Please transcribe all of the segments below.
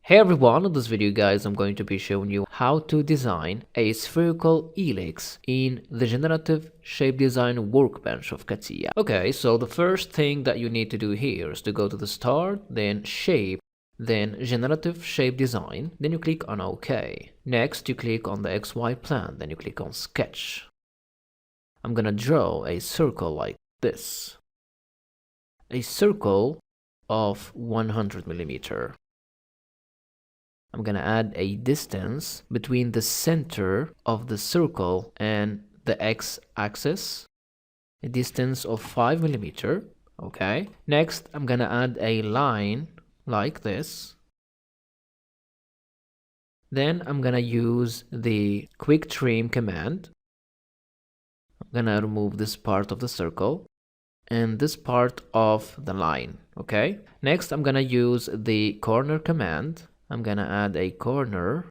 Hey everyone, in this video guys I'm going to be showing you how to design a spherical helix in the Generative Shape Design workbench of CATIA. Okay, so the first thing that you need to do here is to go to the Start, then Shape, then Generative Shape Design, then you click on OK. Next you click on the XY plane, then you click on Sketch. I'm gonna draw a circle like this. A circle of 100 millimeter. I'm gonna add a distance between the center of the circle and the x-axis, a distance of 5 millimeter. Okay. Next, I'm gonna add a line like this. Then I'm gonna use the quick trim command. I'm gonna remove this part of the circle and this part of the line. Okay. Next, I'm gonna use the corner command. I'm gonna add a corner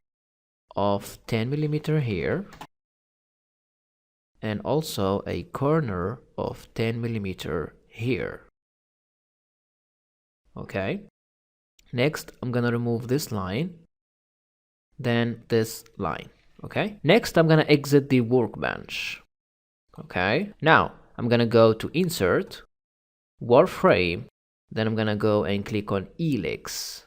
of 10 millimeter here and also a corner of 10 millimeter here. Okay. Next, I'm gonna remove this line, then this line. Okay. Next, I'm gonna exit the workbench. Okay. Now, I'm gonna go to Insert, Warframe, then I'm gonna go and click on Helix.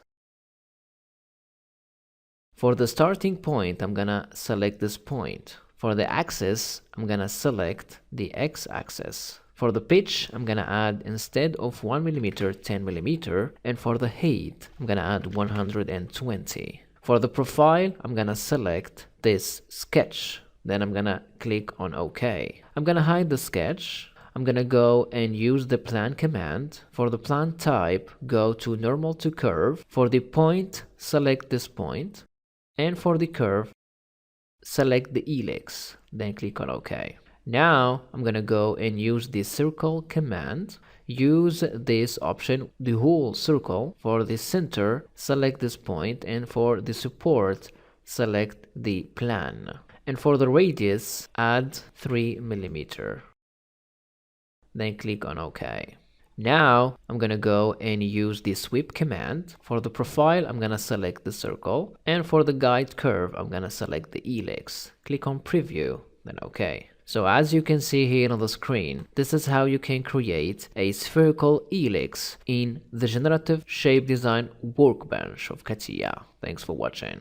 For the starting point, I'm gonna select this point. For the axis, I'm gonna select the x-axis. For the pitch, I'm gonna add, instead of 1 millimeter, 10 millimeter. And for the height, I'm gonna add 120. For the profile, I'm gonna select this sketch. Then I'm gonna click on OK. I'm gonna hide the sketch. I'm gonna go and use the plan command. For the plan type, go to normal to curve. For the point, select this point. And for the curve, select the helix, then click on OK. Now I'm gonna go and use the circle command. Use this option, the whole circle. For the center, select this point, and for the support, select the plan. And for the radius, add 3 millimeter. Then click on OK. Now I'm gonna go and use the sweep command. For the profile, I'm gonna select the circle, and for the guide curve, I'm gonna select the helix. Click on preview, then OK. So as you can see here on the screen, this is how you can create a spherical helix in the Generative Shape Design workbench of CATIA. Thanks for watching.